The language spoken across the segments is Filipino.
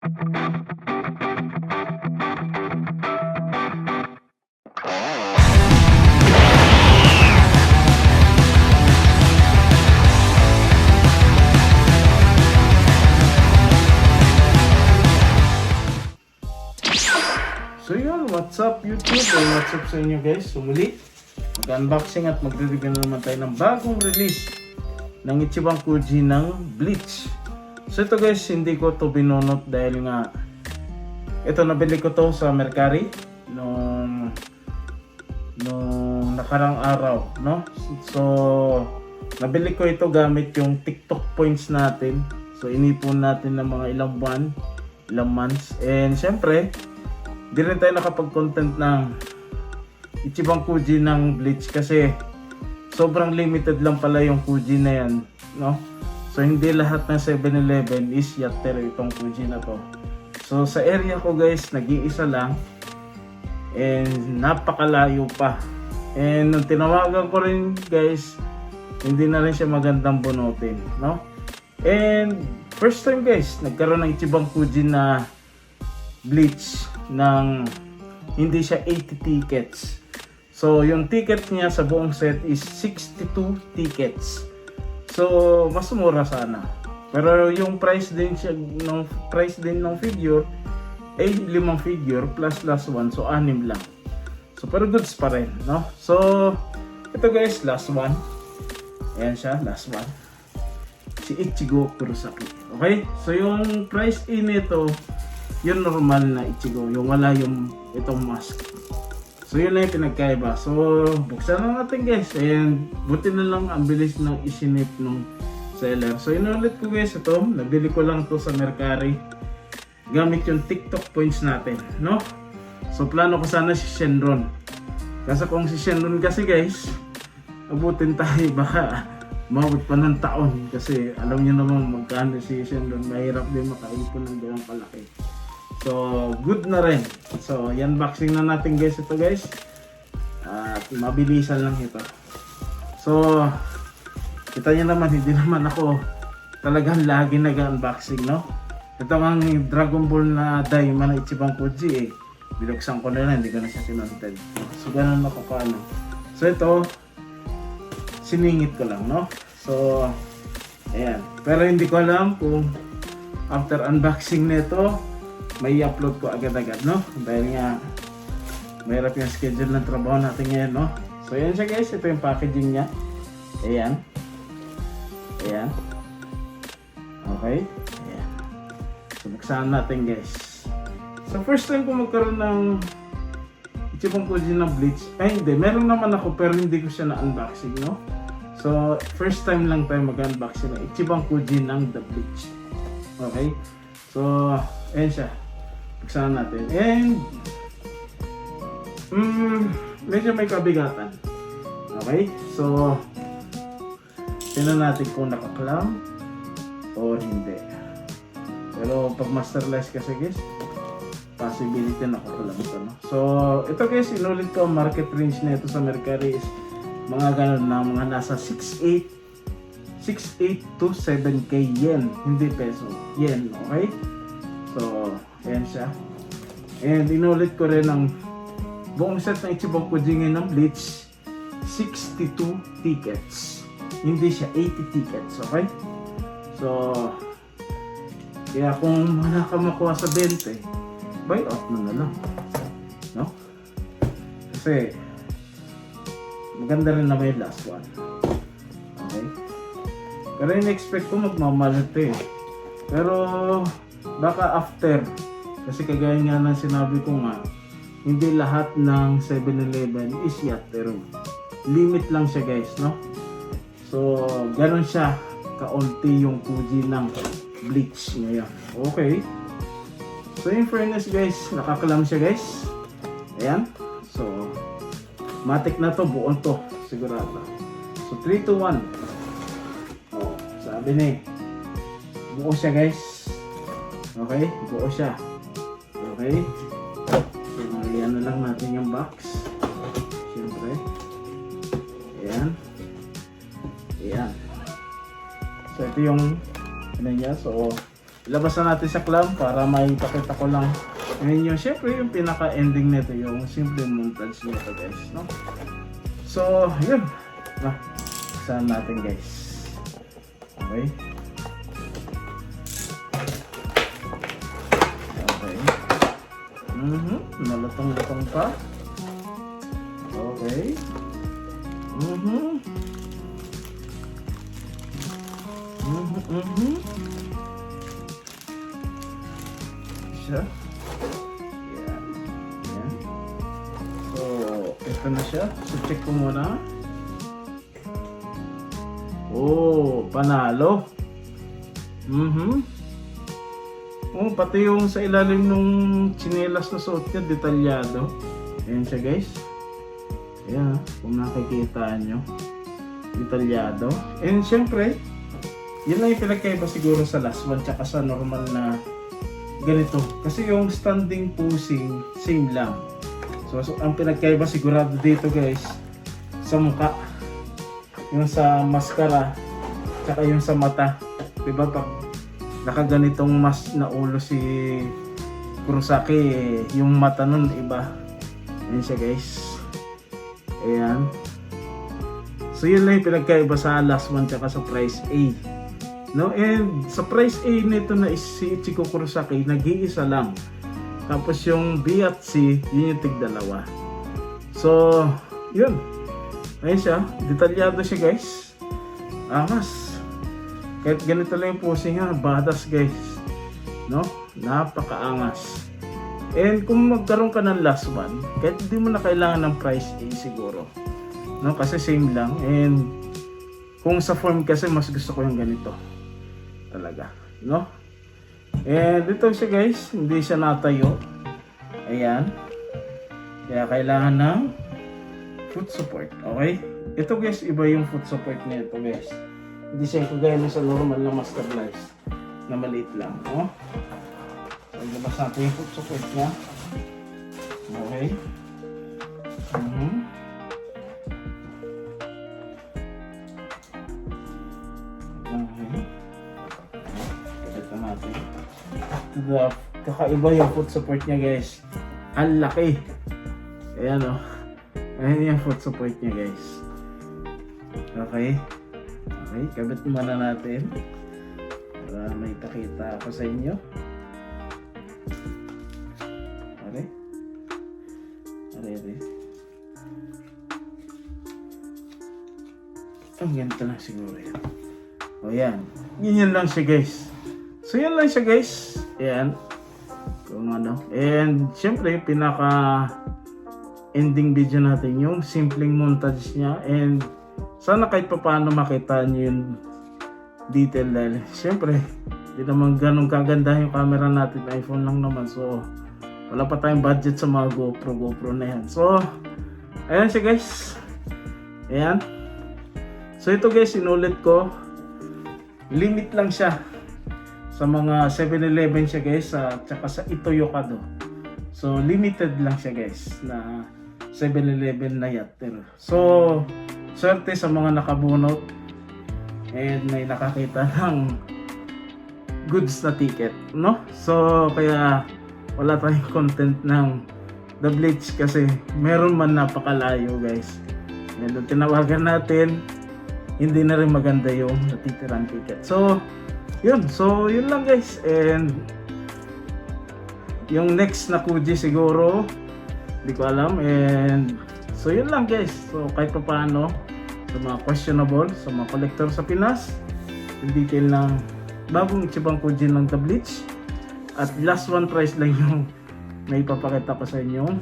So yun, what's up YouTube? Or what's up sa inyo guys? So muli, mag-unboxing at magre-review na naman tayo ng bagong release ng Ichiban Kuji ng Bleach. So ito guys, hindi ko to binunot dahil nga ito, nabili ko to sa Mercari nung nakarang araw, no? So nabili ko ito gamit yung TikTok points natin. So inipon natin ng mga ilang buwan, ilang months, and syempre di rin tayo nakapag-content ng Ichiban Kuji ng Bleach kasi sobrang limited lang pala yung Kuji na yan, no? So hindi lahat ng 7-Eleven is yatter itong Kuji na to. So sa area ko guys, nag-iisa lang and napakalayo pa. And nung tinawagan ko rin guys, hindi na rin siya magandang bunutin, no? And first time guys, nagkaroon ng Ichiban Kuji na Bleach ng hindi siya 80 tickets. So yung ticket niya sa buong set is 62 tickets. So mas mura sana. Pero yung price din ng figure ay 5 figure plus last one, so 6 lang. So pero goods pa rin, no? So ito guys, last one. Ayan siya, last one. Si Ichigo Kurosaki. Okay? So yung price nito, yung normal na Ichigo, yung wala yung itong mask. So yun na yung pinagkaiba. So buksan na natin guys, and buti na lang ang bilis ng isinip ng seller. So inulit ko guys ito, nabili ko lang to sa Mercari gamit yung TikTok points natin, no? So plano ko sana si Shenron, kasi kung si Shenron kasi guys, abutin tayo, baka mabot pa ng taon, kasi alam niyo naman magkano si Shenron, mahirap din makaipon ng ganang palaki. So, good na rin. So, unboxing na natin guys ito guys. At mabilisan lang ito. So, kita nyo naman, hindi naman ako talagang lagi nag-unboxing, no? Ito ang Dragon Ball na Daima na Ichiban Kuji eh. Binuksan ko na lang, hindi ko na siya sinunted. So, ganun ako paano. So, ito, siningit ko lang, no? So, ayan. Pero hindi ko alam kung after unboxing nito, may i-upload ko agad-agad, no? Dahil nga mahirap yung schedule ng trabaho natin ngayon, no? So yan siya guys, ito yung packaging niya. Ayan. Ayan. Okay. Ayan. So buksan natin guys. So first time ko magkaroon ng Ichiban Kuji ng Bleach. Ay hindi, meron naman ako pero hindi ko siya na-unboxing, no? So first time lang tayo mag-unboxing ng Ichiban Kuji ng The Bleach. Okay. So ayan siya. Buksan natin. And medyo may kabigatan. Okay? So tingnan natin kung naka-clamp or hindi. Pero pag masterless kasi guys, possibility naka-clamp ito, no? So ito guys, inulit ko ang market range na ito sa Mercari is mga ganun na, mga nasa 6.8 to 7k yen, hindi peso, yen. Okay? So ayan siya. And inulit ko rin ang buong set ng Ichiban Kuji ngayon ng Bleach, 62 tickets. Hindi siya 80 tickets, okay? So, kaya kung wala ka makuha sa 20, buy out mo na lang. No? Kasi, maganda rin na may last one. Okay? Pero in-expect ko magmamahal ito eh. Pero, baka after, kasi kagaya nga ng sinabi ko nga, hindi lahat ng 7-Eleven is yattero. Limit lang siya guys, no? So, ganun siya kaunti yung Kuji ng Bleach ngayon. Okay. So, in fairness guys, nakakalam siya guys. Ayan. So, matik na to, buon to. Sigurado. So, 3, 2, 1. Oh, sabi ni, buo siya guys. Okay, buo siya. Okay. So, ayan na lang natin yung box. Siyempre. Ayan. Ayan. So, ito yung ano niya. So, ilabas na natin sa clamp para maipakita ko lang. Ngayon yung syempre yung pinaka-ending nito, yung simple montage nito guys, no? So, yun. Saan natin guys. Okay. Okay. Nalatong-latong pa. Okay. Siya. Yan. Yan. So, ito na siya. So, check ko muna. Oh, panalo. Oh, pati yung sa ilalim nung tsinelas na suot niya, detalyado. Ayan siya guys. Ayan, kung nakikita nyo. Detalyado. And syempre, yun lang yung pinagkaiba siguro sa last one tsaka sa normal na ganito. Kasi yung standing posing, same lang. So ang pinagkaiba sigurado dito guys, sa mukha. Yung sa maskara, tsaka yung sa mata. Diba pag nakaganitong mas na ulo si Kurosaki, yung mata nun iba. Ayan siya guys. Ayan. So yun lang yung pinagkaiba sa last one tsaka sa price A. No? And sa price A nito na si Ichiko Kurosaki, nag-iisa lang. Tapos yung B at C, yun yung tig-dalawa. So, yun. Ayun siya. Detalyado siya guys. Angas. Kahit ganito lang yung posing niya, badass guys. No? Napakaangas. And kung magkaroon ka ng last one, kahit hindi mo na kailangan ng price A siguro. No? Kasi same lang. And kung sa form kasi, mas gusto ko yung ganito. Talaga. No? And ito siya guys, hindi siya natayo. Ayan. Kaya kailangan ng foot support. Okay? Ito guys, iba yung foot support niya ito guys. Hindi siya kagaya sa normal na masterless na maliit lang. No? So, ilabas natin yung foot support niya. Okay. Kakaiba yung foot support niya guys. Ang laki. Ayan o. Ayan yung foot support niya guys. Okay. Okay, kabit muna natin. Para may pakita ako sa inyo. Okay. Okay. Ang ganito lang siguro yan. O yan. Ganyan lang siya guys. So yan lang siya guys. Ayan. Kung ano. And syempre pinaka ending video natin yung simpleng montage niya. And sana kahit pa paano makita nyo yung detail dahil syempre hindi naman ganun kaganda yung camera natin. iPhone lang naman. So wala pa tayong budget sa mga GoPro na yan. So ayan siya guys. Ayan. So ito guys, inulit ko. Limit lang siya sa mga 7-Eleven siya guys, tsaka sa Ito-Yokado. So limited lang siya guys na 7-Eleven na yatter. So swerte sa mga nakabunot and may nakakita ng goods na ticket, no? So kaya wala tayong content ng The Bleach kasi meron man napakalayo guys. And tinawagan natin, hindi na rin maganda yung natitirang ticket. So yun lang guys. And yung next na Kuji siguro hindi ko alam. And so yun lang guys. So kahit pa paano sa mga questionable, sa mga collector sa Pinas, yung detail ng bagong Ichiban Kuji ng The Bleach. At last one price lang yung may ipapakita ko sa inyong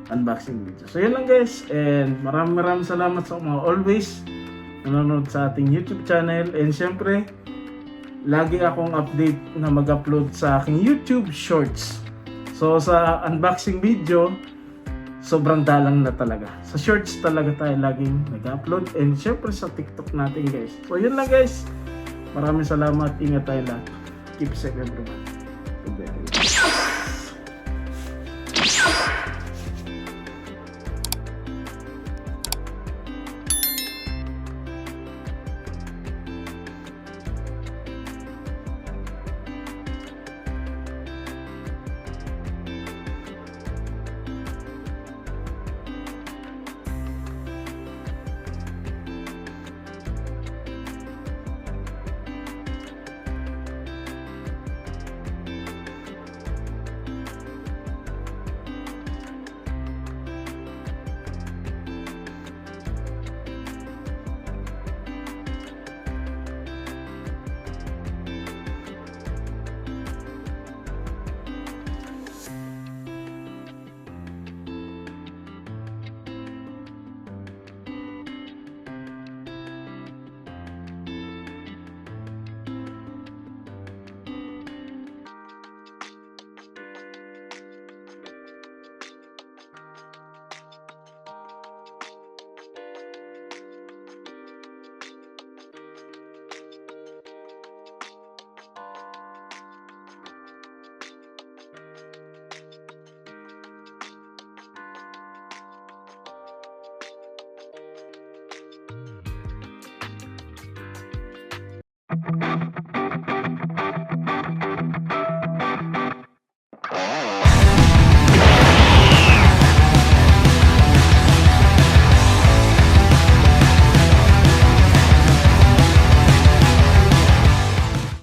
unboxing video. So yun lang guys. And maraming salamat sa mga always nanonood sa ating YouTube channel. And syempre lagi akong update na mag-upload sa aking YouTube Shorts. So sa unboxing video, sobrang dalang na talaga. Sa Shorts talaga tayo laging nag-upload. And syempre sa TikTok natin guys. So yun lang guys. Maraming salamat. Ingat tayo lahat. Keep safe everyone. Goodbye.